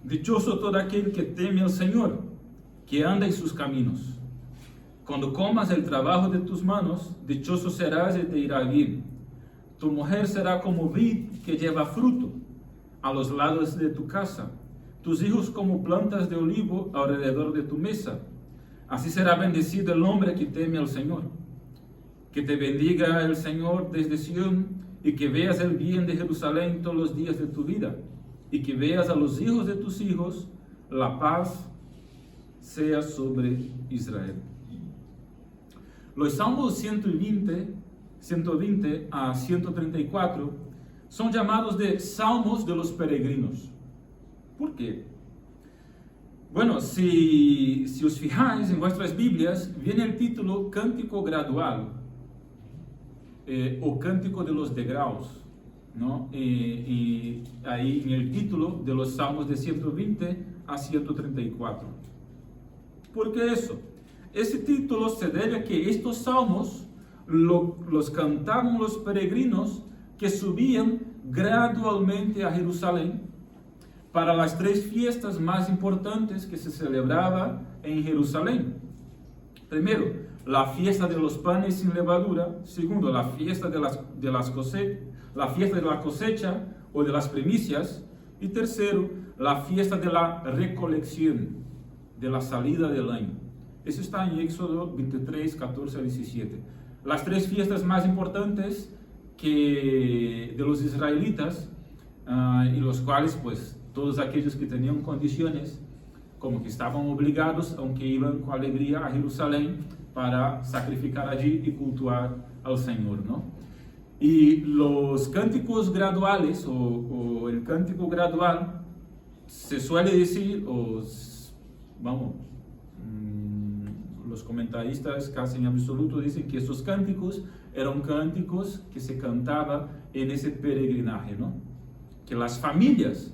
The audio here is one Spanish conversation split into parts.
Dichoso todo aquel que teme al Señor, que anda en sus caminos. Cuando comas el trabajo de tus manos, dichoso serás y te irá bien. Tu mujer será como vid que lleva fruto a los lados de tu casa, tus hijos como plantas de olivo alrededor de tu mesa. Así será bendecido el hombre que teme al Señor. Que te bendiga el Señor desde Sión, y que veas el bien de Jerusalén todos los días de tu vida, y que veas a los hijos de tus hijos. La paz sea sobre Israel. Los Salmos 120 a 134 son llamados de Salmos de los peregrinos. ¿Por qué? Bueno, si os fijáis en vuestras Biblias, viene el título Cántico Gradual, o Cántico de los Degraus, ¿no? Y ahí en el título de los Salmos de 120 a 134. ¿Por qué eso? Ese título se debe a que estos salmos los cantaban los peregrinos que subían gradualmente a Jerusalén para las 3 fiestas más importantes que se celebraban en Jerusalén. Primero, la fiesta de los panes sin levadura. Segundo, la fiesta de la fiesta de la cosecha o de las primicias. Y tercero, la fiesta de la recolección, de la salida del año. Eso está en Éxodo 23, 14 a 17. Las 3 fiestas más importantes de los israelitas, y los cuales, pues, todos aquellos que tenían condiciones, como que estaban obligados, aunque iban con alegría a Jerusalén para sacrificar allí y cultuar al Señor, ¿no? Y los cánticos graduales, o el cántico gradual, se suele decir, los comentaristas casi en absoluto dicen que esos cánticos eran cánticos que se cantaban en ese peregrinaje, ¿no? Que las familias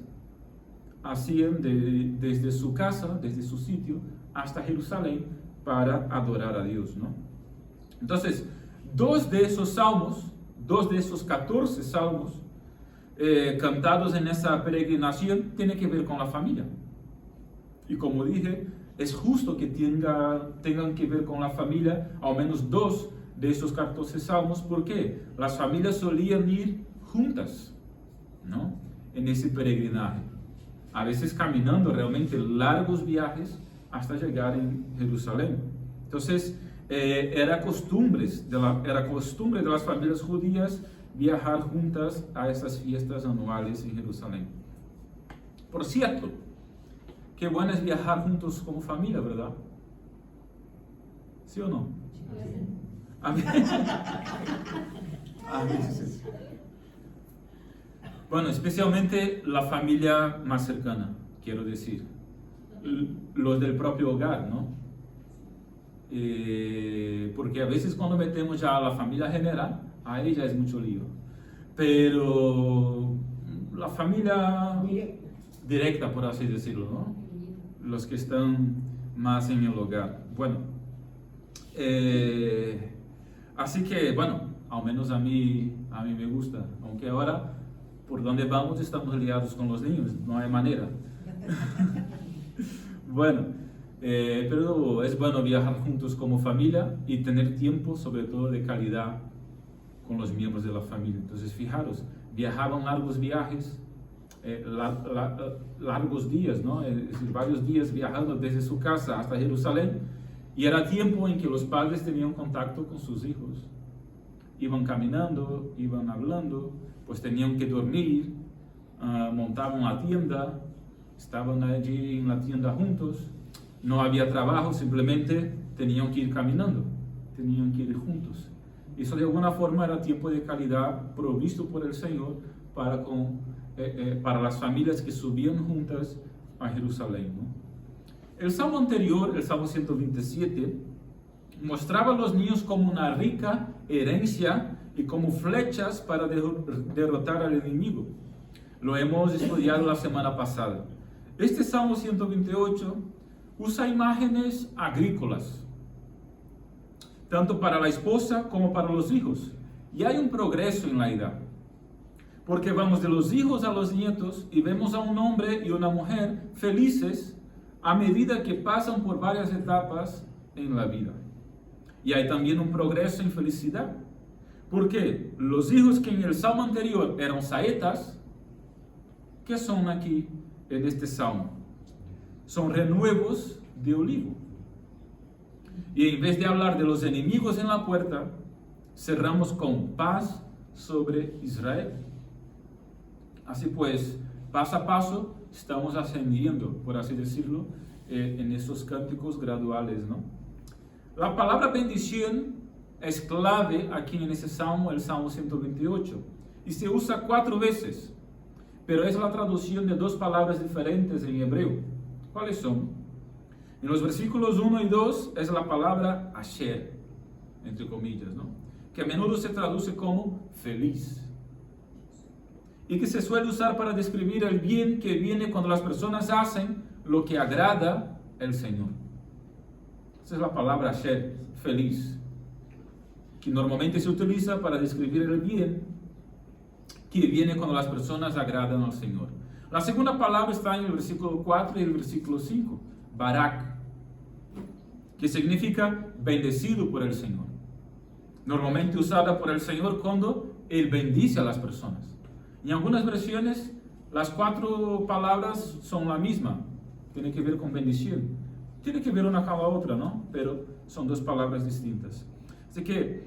hacían desde su casa, desde su sitio, hasta Jerusalén para adorar a Dios, ¿no? Entonces, 2 de esos salmos, 2 de esos 14 salmos cantados en esa peregrinación tienen que ver con la familia. Y como dije, es justo que tengan que ver con la familia, al menos 2 de esos 14 salmos, porque las familias solían ir juntas, ¿no? En ese peregrinaje, a veces caminando realmente largos viajes hasta llegar en Jerusalén. Entonces, era costumbre de las familias judías viajar juntas a esas fiestas anuales en Jerusalén. Por cierto, qué bueno es viajar juntos como familia, ¿verdad? ¿Sí o no? A mí, sí. Bueno, especialmente la familia más cercana, quiero decir, los del propio hogar, ¿no? Porque a veces cuando metemos ya a la familia general, ahí ya es mucho lío. Pero la familia directa, por así decirlo, ¿no? Los que están más en el hogar. Bueno, así que, bueno, al menos a mí me gusta, aunque ahora por donde vamos estamos liados con los niños, no hay manera. Bueno, pero es bueno viajar juntos como familia y tener tiempo, sobre todo de calidad, con los miembros de la familia. Entonces, fijaros, viajaban largos viajes, largos días, ¿no? Es decir, varios días viajando desde su casa hasta Jerusalén, y era tiempo en que los padres tenían contacto con sus hijos. Iban caminando, iban hablando, pues tenían que dormir, montaban la tienda, estaban allí en la tienda juntos, no había trabajo, simplemente tenían que ir caminando, tenían que ir juntos. Eso de alguna forma era tiempo de calidad provisto por el Señor para las familias que subían juntas a Jerusalén, ¿no? El salmo anterior, el salmo 127, mostraba a los niños como una rica herencia y como flechas para derrotar al enemigo. Lo hemos estudiado la semana pasada. Este salmo 128 usa imágenes agrícolas, tanto para la esposa como para los hijos, y hay un progreso en la edad. porque vamos de los hijos a los nietos y vemos a un hombre y una mujer felices a medida que pasan por varias etapas en la vida. Y hay también un progreso en felicidad, porque los hijos que en el salmo anterior eran saetas, ¿qué son aquí en este salmo? Son renuevos de olivo. Y en vez de hablar de los enemigos en la puerta, cerramos con paz sobre Israel. Así pues, paso a paso, estamos ascendiendo, por así decirlo, en esos cánticos graduales, ¿no? La palabra bendición es clave aquí en ese salmo, el Salmo 128, y se usa 4 veces, pero es la traducción de 2 palabras diferentes en hebreo. ¿Cuáles son? En los versículos 1 y 2 es la palabra asher, entre comillas, ¿no? Que a menudo se traduce como feliz, y que se suele usar para describir el bien que viene cuando las personas hacen lo que agrada al Señor. Esa es la palabra asher, feliz, que normalmente se utiliza para describir el bien que viene cuando las personas agradan al Señor. La segunda palabra está en el versículo 4 y el versículo 5, barak, que significa bendecido por el Señor. Normalmente usada por el Señor cuando Él bendice a las personas. En algunas versiones, las 4 palabras son la misma. Tiene que ver con bendición. Tiene que ver una con la otra, ¿no? Pero son 2 palabras distintas. Así que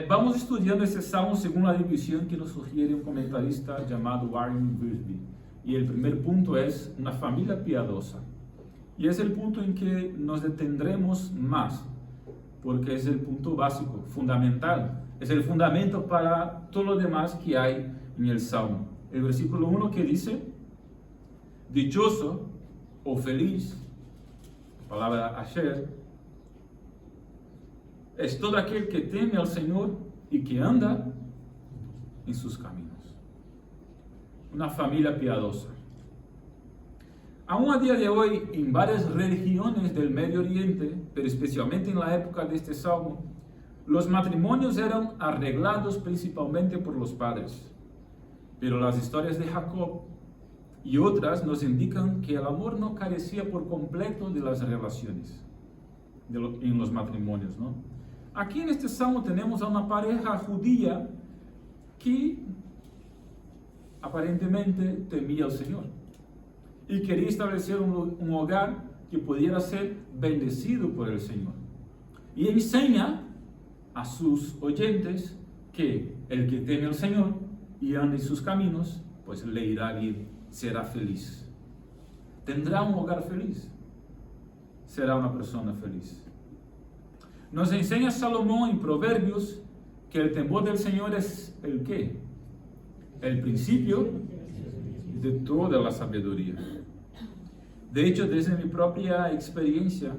vamos estudiando este salmo según la división que nos sugiere un comentarista llamado Warren Wiersbe. Y el primer punto es una familia piadosa. Y es el punto en que nos detendremos más, porque es el punto básico, fundamental. Es el fundamento para todo lo demás que hay en el Salmo. El versículo 1 que dice, dichoso o feliz, la palabra asher, es todo aquel que teme al Señor y que anda en sus caminos. Una familia piadosa. Aún a día de hoy, en varias regiones del Medio Oriente, pero especialmente en la época de este Salmo, los matrimonios eran arreglados principalmente por los padres. Pero las historias de Jacob y otras nos indican que el amor no carecía por completo de las relaciones en los matrimonios, ¿no? Aquí en este salmo tenemos a una pareja judía que aparentemente temía al Señor y quería establecer un hogar que pudiera ser bendecido por el Señor. Y enseña a sus oyentes que el que teme al Señor y anda en sus caminos, pues le irá bien, será feliz. Tendrá un hogar feliz. Será una persona feliz. Nos enseña Salomón en Proverbios que el temor del Señor es ¿el qué? El principio de toda la sabiduría. De hecho, desde mi propia experiencia,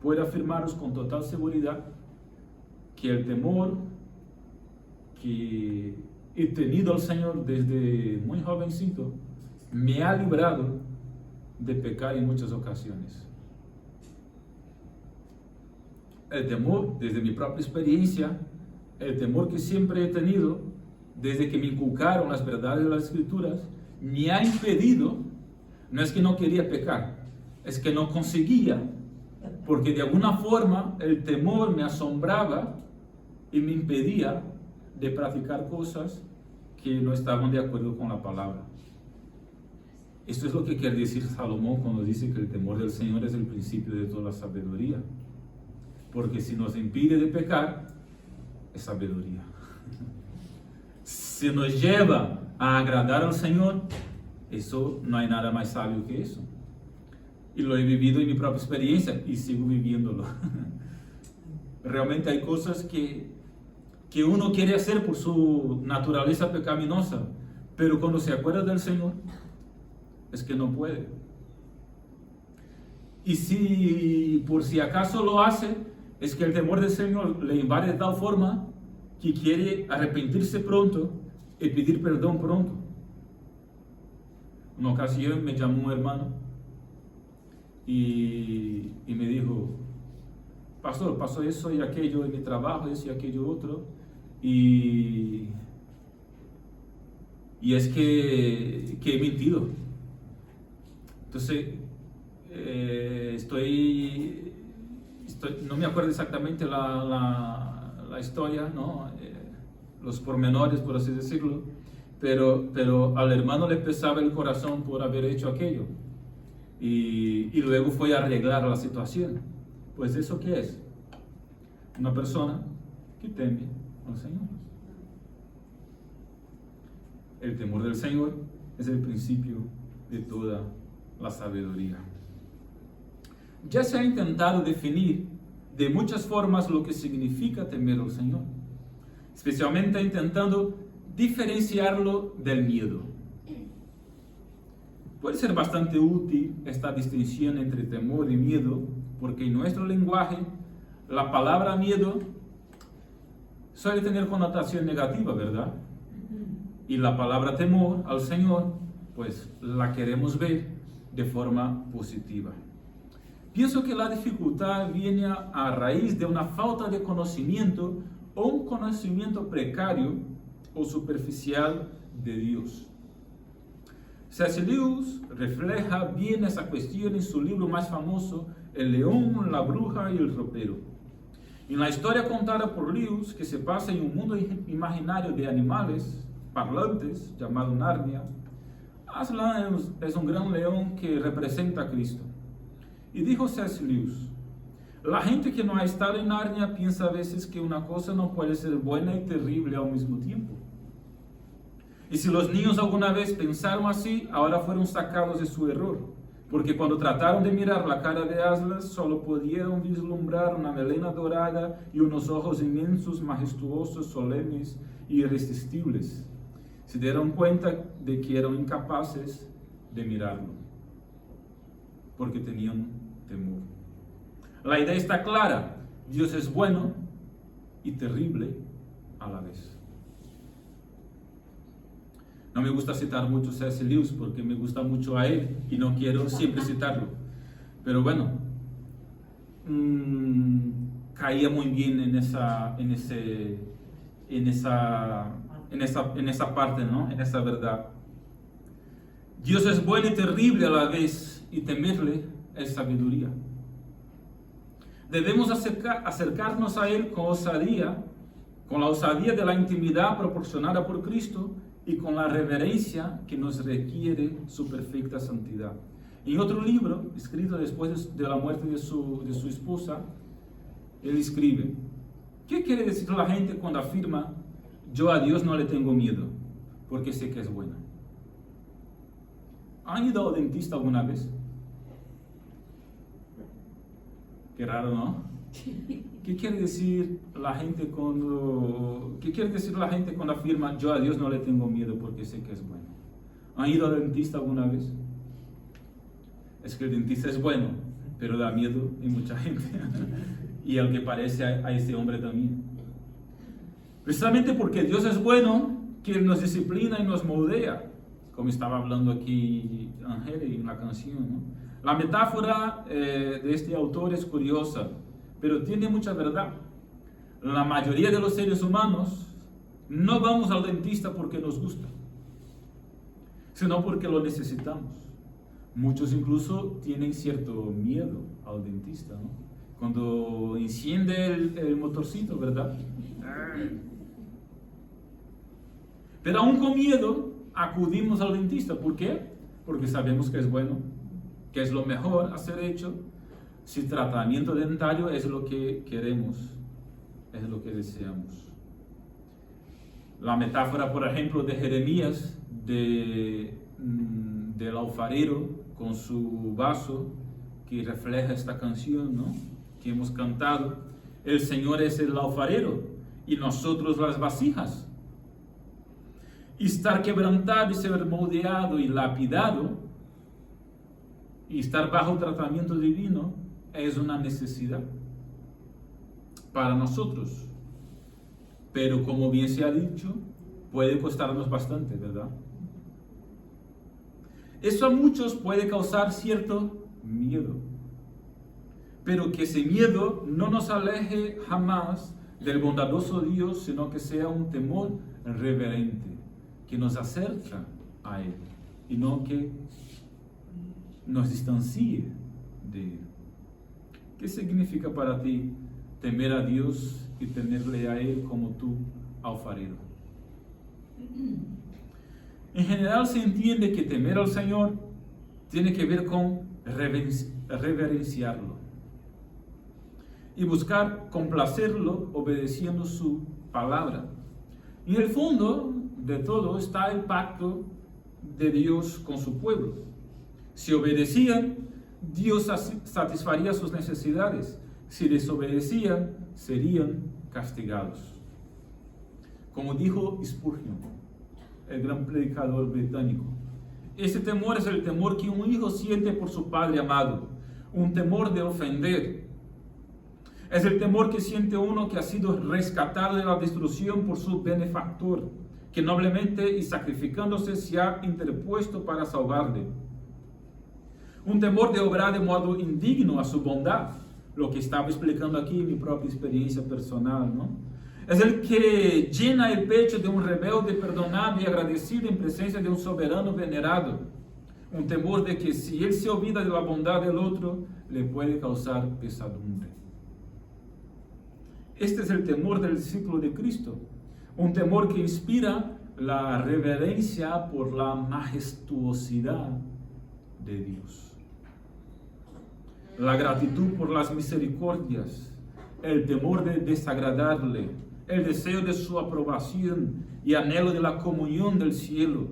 puedo afirmaros con total seguridad que el temor que he tenido al Señor desde muy jovencito me ha librado de pecar en muchas ocasiones. El temor, desde mi propia experiencia, el temor que siempre he tenido desde que me inculcaron las verdades de las Escrituras, me ha impedido, no es que no quería pecar, es que no conseguía, porque de alguna forma el temor me asombraba y me impedía de practicar cosas que no estaban de acuerdo con la palabra. Esto es lo que quiere decir Salomón cuando dice que el temor del Señor es el principio de toda la sabiduría. Porque si nos impide de pecar, es sabiduría. Si nos lleva a agradar al Señor, eso no hay nada más sabio que eso. Y lo he vivido en mi propia experiencia y sigo viviéndolo. Realmente hay cosas que uno quiere hacer por su naturaleza pecaminosa, pero cuando se acuerda del Señor, es que no puede. Y si por si acaso lo hace, es que el temor del Señor le invade de tal forma que quiere arrepentirse pronto y pedir perdón pronto. Una ocasión me llamó un hermano y me dijo: pastor, pasó eso y aquello en mi trabajo, eso y aquello otro, y y es que he mentido. Entonces, no me acuerdo exactamente la historia, ¿no? Los pormenores, por así decirlo, pero al hermano le pesaba el corazón por haber hecho aquello, y luego fue a arreglar la situación. Pues ¿eso qué es? Una persona que teme al Señor. El temor del Señor es el principio de toda la sabiduría. Ya se ha intentado definir de muchas formas lo que significa temer al Señor, especialmente intentando diferenciarlo del miedo. Puede ser bastante útil esta distinción entre temor y miedo, porque en nuestro lenguaje la palabra miedo suele tener connotación negativa, ¿verdad? Y la palabra temor al Señor, pues la queremos ver de forma positiva. Pienso que la dificultad viene a raíz de una falta de conocimiento o un conocimiento precario o superficial de Dios. C.S. Lewis refleja bien esa cuestión en su libro más famoso, El león, la bruja y el ropero. En la historia contada por Lewis, que se pasa en un mundo imaginario de animales parlantes llamado Narnia, Aslan es un gran león que representa a Cristo. Y dijo C.S. Lewis: la gente que no ha estado en Narnia piensa a veces que una cosa no puede ser buena y terrible al mismo tiempo. Y si los niños alguna vez pensaron así, ahora fueron sacados de su error, porque cuando trataron de mirar la cara de Aslan, solo pudieron vislumbrar una melena dorada y unos ojos inmensos, majestuosos, solemnes y irresistibles. Se dieron cuenta de que eran incapaces de mirarlo, porque tenían temor. La idea está clara: Dios es bueno y terrible a la vez. No me gusta citar mucho a C.S. Lewis porque me gusta mucho a él y no quiero siempre citarlo. Pero bueno, caía muy bien en esa parte, ¿no? En esa verdad. Dios es bueno y terrible a la vez, y temerle es sabiduría. Debemos acercarnos a Él con osadía, con la osadía de la intimidad proporcionada por Cristo y con la reverencia que nos requiere su perfecta santidad. En otro libro, escrito después de la muerte de su esposa, él escribe: ¿qué quiere decir la gente cuando afirma: yo a Dios no le tengo miedo, porque sé que es bueno? ¿Han ido al dentista alguna vez? Qué raro, ¿no? ¿Qué quiere decir la gente cuando afirma: yo a Dios no le tengo miedo porque sé que es bueno? ¿Han ido al dentista alguna vez? Es que el dentista es bueno, pero da miedo en mucha gente. Y al que parece a ese hombre también. Precisamente porque Dios es bueno, que Él nos disciplina y nos moldea, como estaba hablando aquí Ángel en la canción, ¿no? La metáfora de este autor es curiosa, pero tiene mucha verdad. La mayoría de los seres humanos no vamos al dentista porque nos gusta, sino porque lo necesitamos. Muchos incluso tienen cierto miedo al dentista, ¿no? Cuando enciende el motorcito, ¿verdad? Pero aún con miedo acudimos al dentista. ¿Por qué? Porque sabemos que es bueno, que es lo mejor a ser hecho. Si tratamiento dentario es lo que queremos, es lo que deseamos. La metáfora, por ejemplo, de Jeremías, del alfarero con su vaso, que refleja esta canción, ¿no?, que hemos cantado. El Señor es el alfarero y nosotros las vasijas. Y estar quebrantado y ser moldeado y lapidado y estar bajo tratamiento divino es una necesidad para nosotros. Pero como bien se ha dicho, puede costarnos bastante, ¿verdad? Eso a muchos puede causar cierto miedo, pero que ese miedo no nos aleje jamás del bondadoso Dios, sino que sea un temor reverente, que nos acerca a Él y no que nos distancie de Él. ¿Qué significa para ti temer a Dios y temerle a Él como tu alfarero? En general se entiende que temer al Señor tiene que ver con reverenciarlo y buscar complacerlo obedeciendo su palabra. Y en el fondo de todo está el pacto de Dios con su pueblo. Si obedecían, Dios satisfaría sus necesidades. Si desobedecían, serían castigados. Como dijo Spurgeon, el gran predicador británico, ese temor es el temor que un hijo siente por su padre amado, un temor de ofender. Es el temor que siente uno que ha sido rescatado de la destrucción por su benefactor, que noblemente y sacrificándose se ha interpuesto para salvarle. Un temor de obrar de modo indigno a su bondad, lo que estaba explicando aquí en mi propia experiencia personal, ¿no? Es el que llena el pecho de un rebelde perdonado y agradecido en presencia de un soberano venerado. Un temor de que si él se olvida de la bondad del otro, le puede causar pesadumbre. Este es el temor del discípulo de Cristo. Un temor que inspira la reverencia por la majestuosidad de Dios. La gratitud por las misericordias, el temor de desagradarle, el deseo de su aprobación y anhelo de la comunión del cielo,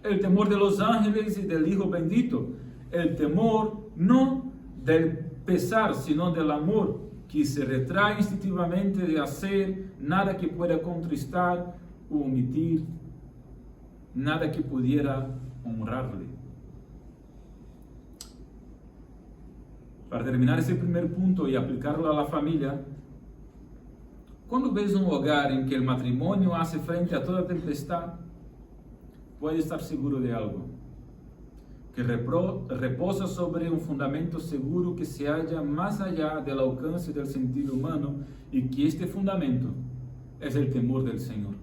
el temor de los ángeles y del Hijo bendito, el temor no del pesar, sino del amor, que se retrae instintivamente de hacer nada que pueda contristar o omitir, nada que pudiera honrarle. Para terminar ese primer punto y aplicarlo a la familia, cuando ves un hogar en que el matrimonio hace frente a toda tempestad, puedes estar seguro de algo, que reposa sobre un fundamento seguro que se halla más allá del alcance del sentido humano y que este fundamento es el temor del Señor.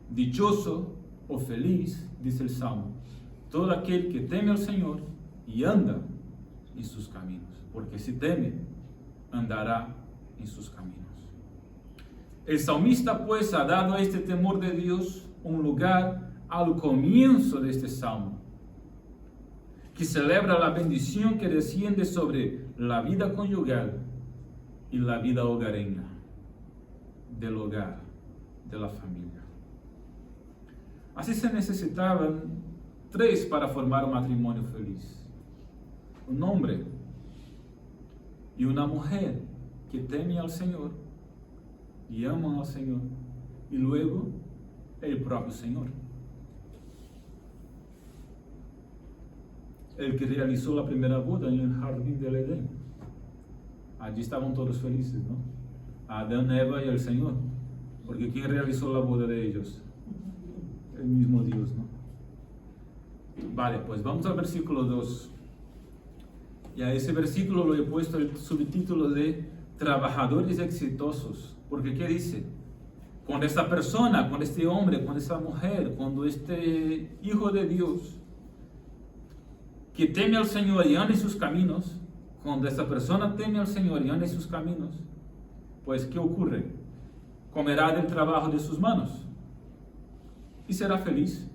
Dichoso o feliz, dice el Salmo, todo aquel que teme al Señor y anda en sus caminos, porque si teme, andará en sus caminos. El salmista pues ha dado a este temor de Dios un lugar al comienzo de este salmo, que celebra la bendición que desciende sobre la vida conyugal y la vida hogareña, del hogar, de la familia. Así se necesitaban 3 para formar un matrimonio feliz: un hombre y una mujer que temen al Señor y aman al Señor, y luego el propio Señor, el que realizó la primera boda en el jardín del Edén. Allí estaban todos felices, ¿no? Adán, Eva y el Señor, porque ¿quién realizó la boda de ellos? El mismo Dios, ¿no? Vale, pues vamos al versículo 2. Y a ese versículo lo he puesto el subtítulo de trabajadores exitosos. Porque ¿qué dice? Cuando esta persona, cuando este hombre, cuando esta mujer, cuando este hijo de Dios que teme al Señor y anda en sus caminos, cuando esta persona teme al Señor y anda en sus caminos, pues ¿qué ocurre? Comerá del trabajo de sus manos y será feliz,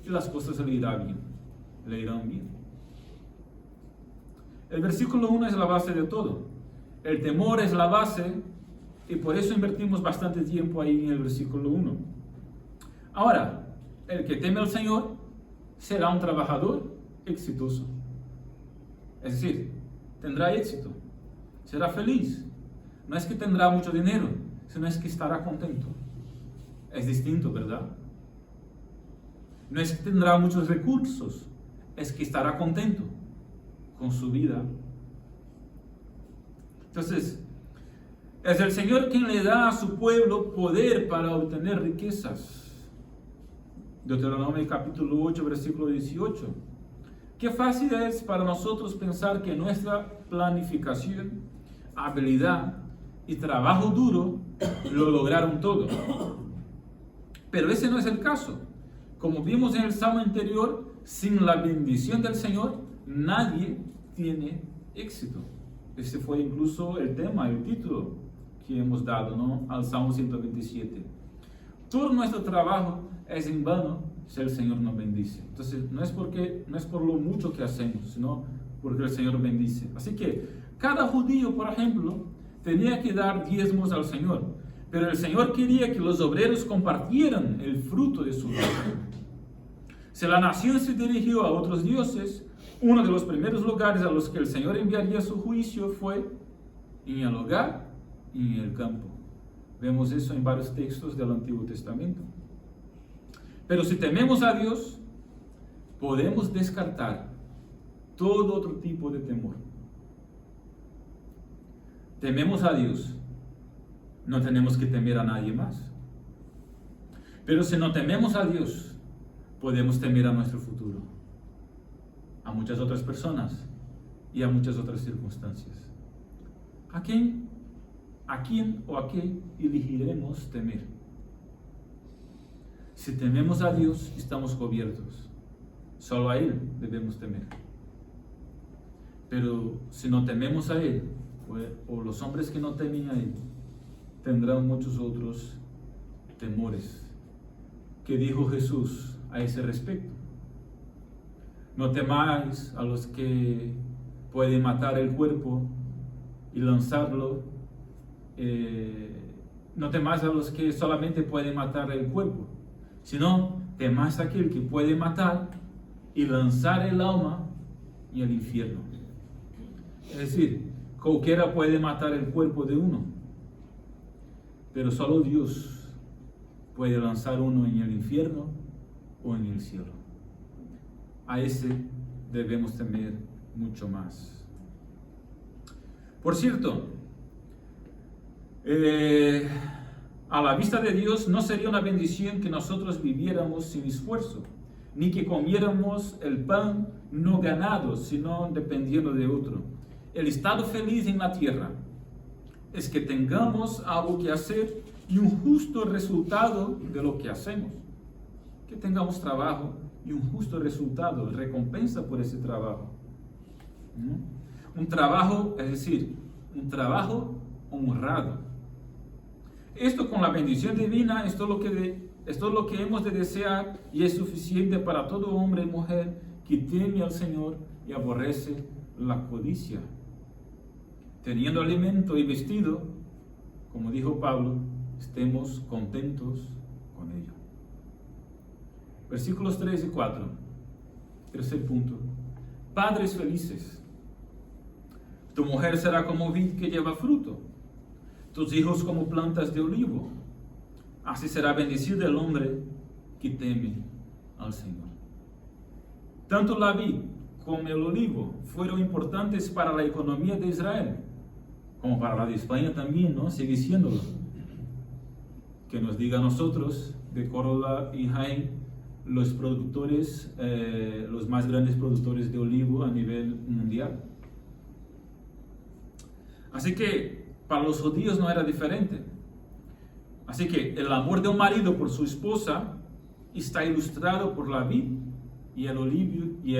y las cosas le irán bien. El versículo 1 es la base de todo. El temor es la base, y por eso invertimos bastante tiempo ahí en el versículo 1. Ahora, el que teme al Señor será un trabajador exitoso. Es decir, tendrá éxito, será feliz. No es que tendrá mucho dinero, sino es que estará contento. Es distinto, ¿verdad? No es que tendrá muchos recursos, es que estará contento con su vida. Entonces, es el Señor quien le da a su pueblo poder para obtener riquezas. Deuteronomio capítulo 8, versículo 18. Qué fácil es para nosotros pensar que nuestra planificación, habilidad y trabajo duro lo lograron todo. Pero ese no es el caso. Como vimos en el salmo anterior, sin la bendición del Señor, nadie tiene éxito. Ese fue incluso el tema, el título que hemos dado, ¿no?, al Salmo 127. Todo nuestro trabajo es en vano si el Señor nos bendice. Entonces, no es por lo mucho que hacemos, sino porque el Señor bendice. Así que cada judío, por ejemplo, tenía que dar diezmos al Señor, pero el Señor quería que los obreros compartieran el fruto de su obra. Si la nación se dirigió a otros dioses, uno de los primeros lugares a los que el Señor enviaría su juicio fue en el hogar y en el campo. Vemos eso en varios textos del Antiguo Testamento. Pero si tememos a Dios, podemos descartar todo otro tipo de temor. Tememos a Dios, no tenemos que temer a nadie más. Pero si no tememos a Dios, podemos temer a nuestro futuro, a muchas otras personas y a muchas otras circunstancias. ¿A quién o a qué elegiremos temer? Si tememos a Dios, estamos cubiertos. Solo a Él debemos temer. Pero si no tememos a Él, o los hombres que no temen a Él, tendrán muchos otros temores. ¿Qué dijo Jesús a ese respecto? No temáis a los que pueden matar el cuerpo y lanzarlo. No temáis a los que solamente pueden matar el cuerpo, sino temáis a aquel que puede matar y lanzar el alma en el infierno. Es decir, cualquiera puede matar el cuerpo de uno, pero solo Dios puede lanzar uno en el infierno o en el cielo. A ese debemos temer mucho más. Por cierto, a la vista de Dios no sería una bendición que nosotros viviéramos sin esfuerzo, ni que comiéramos el pan no ganado, sino dependiendo de otro. El estado feliz en la tierra es que tengamos algo que hacer y un justo resultado de lo que hacemos. Que tengamos trabajo y un justo resultado, recompensa por ese trabajo. Un trabajo, es decir, un trabajo honrado. Esto con la bendición divina, esto es lo que hemos de desear y es suficiente para todo hombre y mujer que teme al Señor y aborrece la codicia. Teniendo alimento y vestido, como dijo Pablo, estemos contentos con ello. Versículos 3 y 4. Tercer punto. Padres felices. Tu mujer será como vid que lleva fruto, tus hijos como plantas de olivo. Así será bendecido el hombre que teme al Señor. Tanto la vid como el olivo fueron importantes para la economía de Israel, como para la de España también, ¿no? Sigue siéndolo. Que nos diga a nosotros, de Córdoba y Jaén, los productores, los más grandes productores de olivo a nivel mundial. Así que para los judíos no era diferente. Así que el amor de un marido por su esposa está ilustrado por la vid y el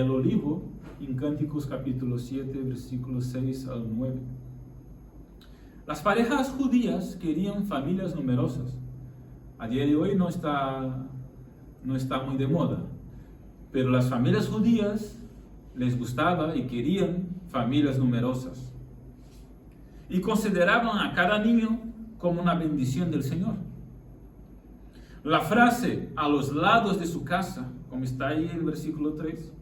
olivo en Cánticos capítulo 7, versículos 6 al 9. Las parejas judías querían familias numerosas. A día de hoy no está muy de moda, pero las familias judías les gustaba y querían familias numerosas. Y consideraban a cada niño como una bendición del Señor. La frase "a los lados de su casa", como está ahí en el versículo 3,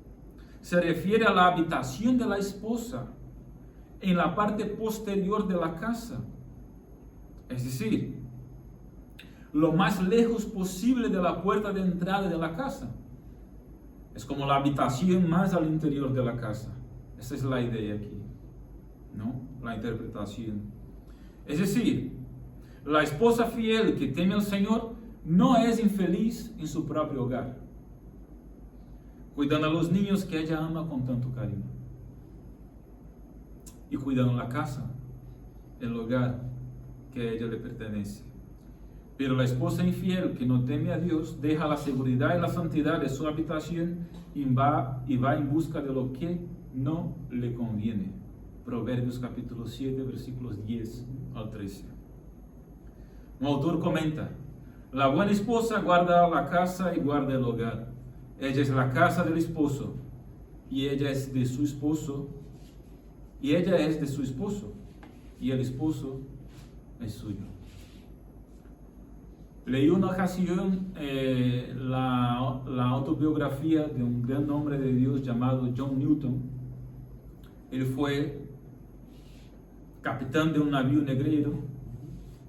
se refiere a la habitación de la esposa en la parte posterior de la casa. Es decir, lo más lejos posible de la puerta de entrada de la casa. Es como la habitación más al interior de la casa. Esa es la idea aquí, ¿no? La interpretación. Es decir, la esposa fiel que teme al Señor no es infeliz en su propio hogar, cuidando a los niños que ella ama con tanto cariño, y cuidando la casa, el hogar que a ella le pertenece. Pero la esposa infiel que no teme a Dios deja la seguridad y la santidad de su habitación y va en busca de lo que no le conviene. Proverbios capítulo 7, versículos 10 al 13. Un autor comenta: la buena esposa guarda la casa y guarda el hogar. Ella es la casa del esposo y ella es de su esposo, y ella es de su esposo y el esposo es suyo. Leí una ocasión la autobiografía de un gran hombre de Dios llamado John Newton. Él fue capitán de un navío negrero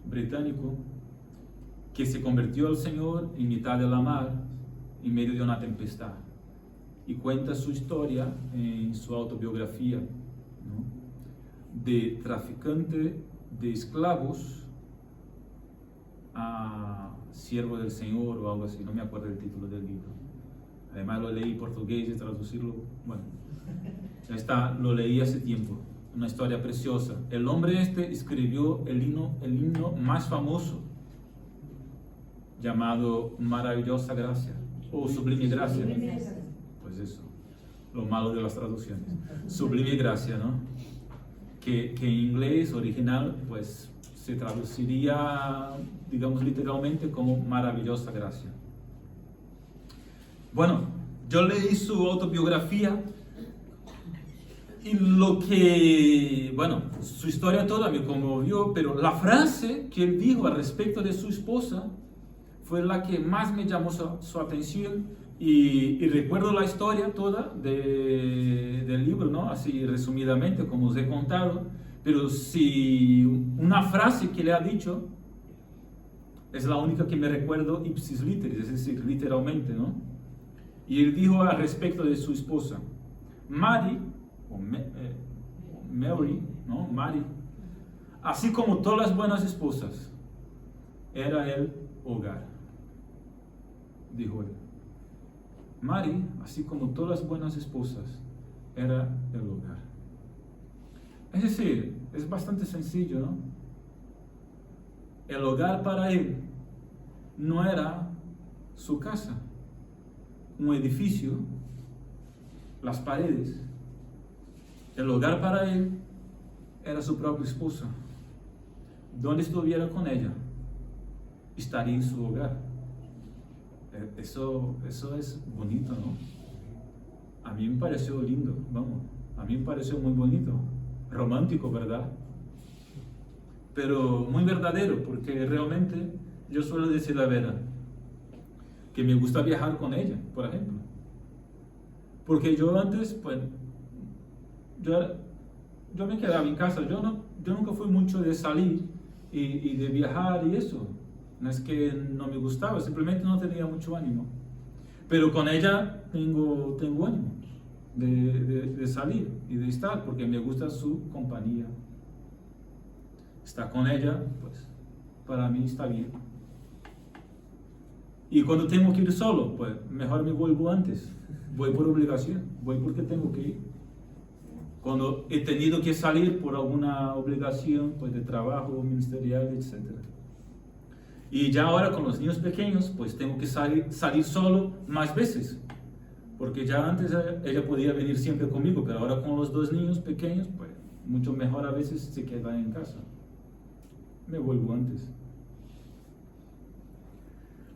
británico que se convirtió al Señor en mitad de la mar, en medio de una tempestad. Y cuenta su historia en su autobiografía, ¿no? De traficante de esclavos a siervo del Señor o algo así, no me acuerdo el título del libro. Además lo leí en portugués y traducirlo, bueno, lo leí hace tiempo. Una historia preciosa. El hombre escribió el himno más famoso, llamado Maravillosa Gracia o Sublime Gracia. Pues eso, lo malo de las traducciones. Sublime Gracia, ¿no? Que en inglés original pues se traduciría, digamos, literalmente como Maravillosa Gracia. Bueno, yo leí su autobiografía y su historia toda me conmovió, pero la frase que él dijo al respecto de su esposa fue la que más me llamó su atención, y recuerdo la historia toda del libro, ¿no? Así resumidamente, como os he contado, pero si una frase que le ha dicho es la única que me recuerdo ipsis literis, es decir, literalmente, ¿no? Y él dijo al respecto de su esposa: Mary, ¿no? Mary, así como todas las buenas esposas, era el hogar, dijo él. Mary, así como todas las buenas esposas, era el hogar. Es decir, es bastante sencillo, ¿no? El hogar para él no era su casa, un edificio, las paredes. El hogar para él era su propia esposa. Donde estuviera con ella, estaría en su hogar. Eso es bonito, ¿no? A mí me pareció lindo, vamos. A mí me pareció muy bonito. Romántico, ¿verdad? Pero muy verdadero, porque realmente yo suelo decir la verdad, que me gusta viajar con ella, por ejemplo. Porque yo antes, pues, yo me quedaba en casa. Yo nunca fui mucho de salir y de viajar y eso. No es que no me gustaba, simplemente no tenía mucho ánimo. Pero con ella tengo ánimo de salir y de estar, porque me gusta su compañía. Estar con ella, pues, para mí está bien. Y cuando tengo que ir solo, pues, mejor me vuelvo antes. Voy por obligación, voy porque tengo que ir. Cuando he tenido que salir por alguna obligación, pues, de trabajo, ministerial, etc. Y ya ahora con los niños pequeños, pues tengo que salir solo más veces. Porque ya antes ella podía venir siempre conmigo, pero ahora con los dos niños pequeños, pues mucho mejor a veces se queda en casa. Me vuelvo antes.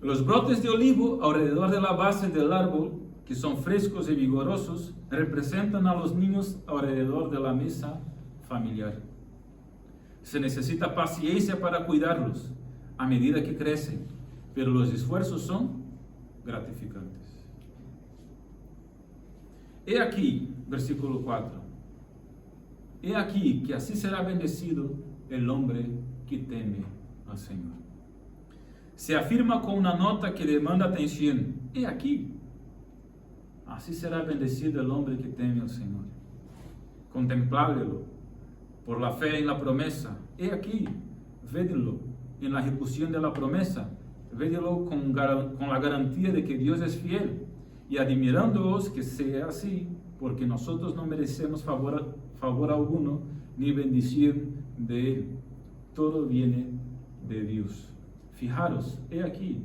Los brotes de olivo alrededor de la base del árbol, que son frescos y vigorosos, representan a los niños alrededor de la mesa familiar. Se necesita paciencia para cuidarlos a medida que crecen, pero los esfuerzos son gratificantes. He aquí, versículo 4, he aquí que así será bendecido el hombre que teme al Señor. Se afirma con una nota que demanda atención. He aquí, así será bendecido el hombre que teme al Señor. Contempladlo por la fe en la promesa. He aquí, vedlo en la ejecución de la promesa, védelo con la garantía de que Dios es fiel, y admirándoos que sea así, porque nosotros no merecemos favor alguno, ni bendición de Él. Todo viene de Dios. Fijaros, he aquí,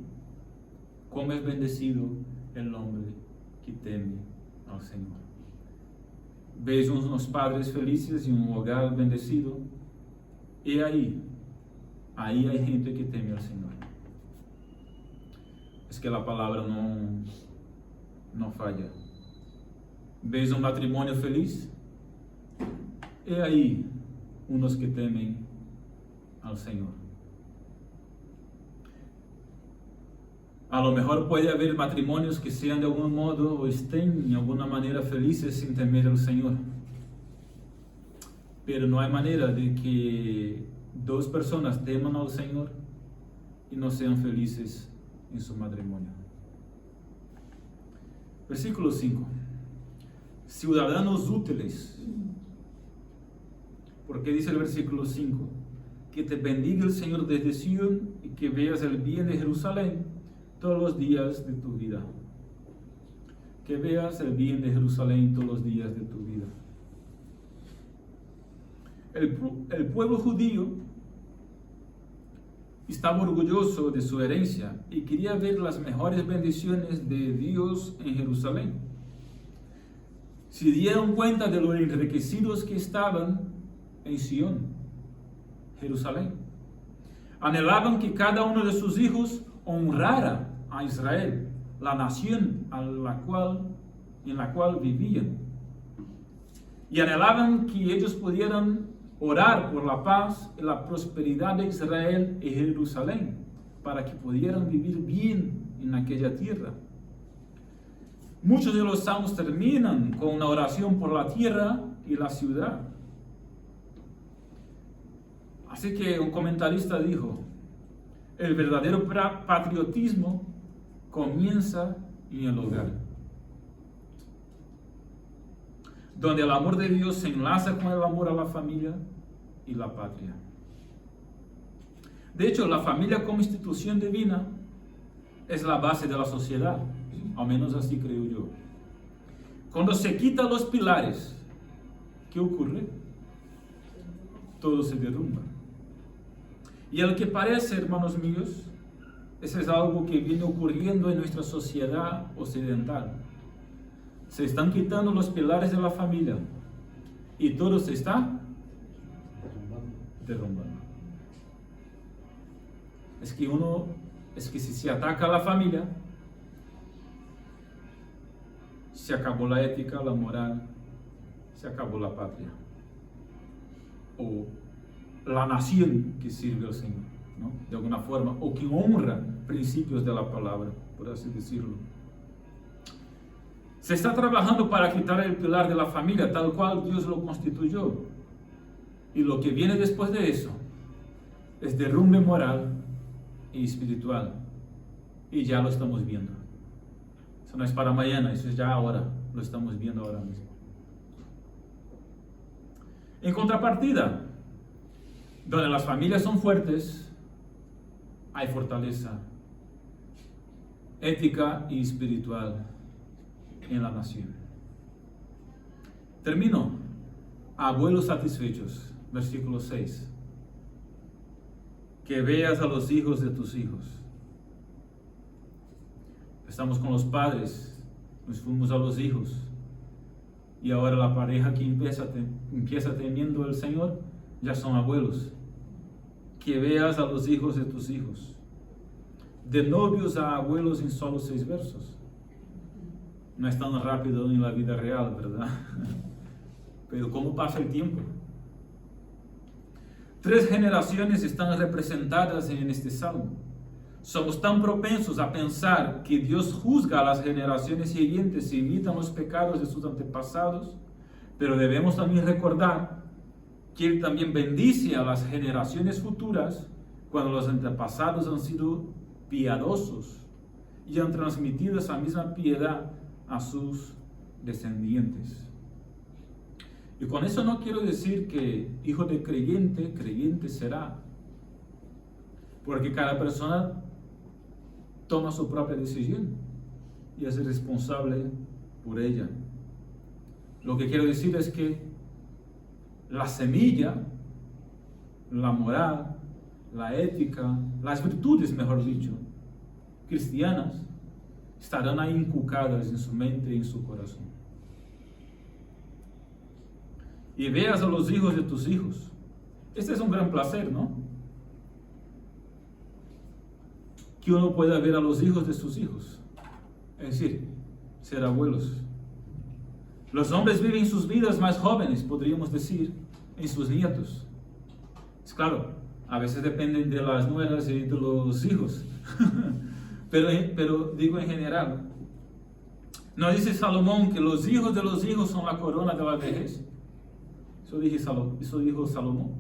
cómo es bendecido el hombre que teme al Señor. ¿Veis unos padres felices y un hogar bendecido? Y ahí hay gente que teme al Señor. Es que la palabra no falla. ¿Veis un matrimonio feliz? Y ahí unos que temen al Señor. A lo mejor puede haber matrimonios que sean de algún modo o estén de alguna manera felices sin temer al Señor. Pero no hay manera de que dos personas teman al Señor y no sean felices en su matrimonio. Versículo 5. Ciudadanos útiles. Porque dice el versículo 5, que te bendiga el Señor desde Sion y que veas el bien de Jerusalén todos los días de tu vida. Que veas el bien de Jerusalén todos los días de tu vida. El pueblo judío estaba orgulloso de su herencia y quería ver las mejores bendiciones de Dios en Jerusalén. Se dieron cuenta de lo enriquecidos que estaban en Sion, Jerusalén. Anhelaban que cada uno de sus hijos honrara a Israel, la nación en la cual vivían. Y anhelaban que ellos pudieran orar por la paz y la prosperidad de Israel y Jerusalén, para que pudieran vivir bien en aquella tierra. Muchos de los salmos terminan con una oración por la tierra y la ciudad. Así que un comentarista dijo, el verdadero patriotismo comienza en el hogar, donde el amor de Dios se enlaza con el amor a la familia y la patria. De hecho, la familia como institución divina es la base de la sociedad, al menos así creo yo. Cuando se quitan los pilares, ¿qué ocurre? Todo se derrumba. Y al que parece, hermanos míos, eso es algo que viene ocurriendo en nuestra sociedad occidental. Se están quitando los pilares de la familia y todo se está derrumbando. Es que si se ataca a la familia, se acabó la ética, la moral, se acabó la patria. O la nación que sirve al Señor, ¿no? De alguna forma, o que honra principios de la palabra, por así decirlo. Se está trabajando para quitar el pilar de la familia, tal cual Dios lo constituyó. Y lo que viene después de eso es derrumbe moral y espiritual. Y ya lo estamos viendo. Eso no es para mañana, eso es ya ahora. Lo estamos viendo ahora mismo. En contrapartida, donde las familias son fuertes, hay fortaleza ética y espiritual en la nación. Termino. Abuelos satisfechos, versículo 6. Que veas a los hijos de tus hijos. Estamos con los padres, nos fuimos a los hijos. Y ahora la pareja que empieza temiendo al Señor, ya son abuelos. Que veas a los hijos de tus hijos. De novios a abuelos en solo 6 versos. No es tan rápido en la vida real, ¿verdad? Pero ¿cómo pasa el tiempo? 3 generaciones están representadas en este salmo. Somos tan propensos a pensar que Dios juzga a las generaciones siguientes si imitan los pecados de sus antepasados, pero debemos también recordar que Él también bendice a las generaciones futuras cuando los antepasados han sido piadosos y han transmitido esa misma piedad a sus descendientes. Y con eso no quiero decir que hijo de creyente, creyente será, porque cada persona toma su propia decisión y es responsable por ella. Lo que quiero decir es que la semilla, la moral, la ética, las virtudes, mejor dicho, cristianas, estarán ahí inculcadas en su mente y en su corazón. Y veas a los hijos de tus hijos. Este es un gran placer, ¿no? Que uno pueda ver a los hijos de sus hijos. Es decir, ser abuelos. Los hombres viven sus vidas más jóvenes, podríamos decir, en sus nietos. Es claro, a veces dependen de las nueras y de los hijos. pero digo en general. ¿No dice Salomón que los hijos de los hijos son la corona de la vejez? Eso dijo Salomón.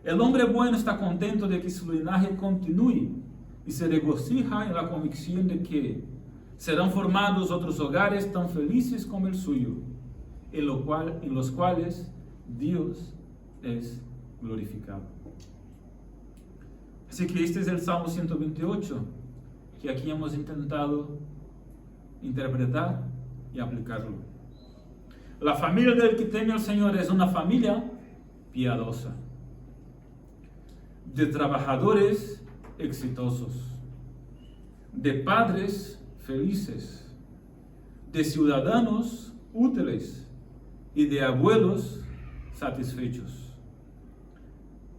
El hombre bueno está contento de que su linaje continúe y se regocija en la convicción de que serán formados otros hogares tan felices como el suyo, en los cuales Dios es glorificado. Así que este es el Salmo 128, que aquí hemos intentado interpretar y aplicarlo. La familia del que teme al Señor es una familia piadosa, de trabajadores exitosos, de padres felices, de ciudadanos útiles y de abuelos satisfechos.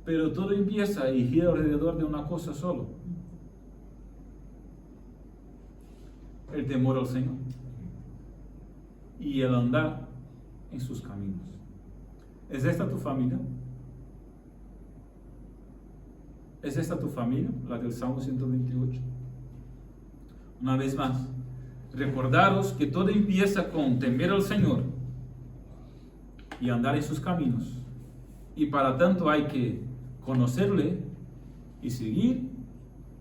Pero todo empieza y gira alrededor de una cosa solo: el temor al Señor y el andar en sus caminos. ¿Es esta tu familia? ¿Es esta tu familia, la del Salmo 128? Una vez más, recordaros que todo empieza con temer al Señor y andar en sus caminos. Y para tanto hay que conocerle y seguir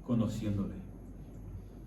conociéndole.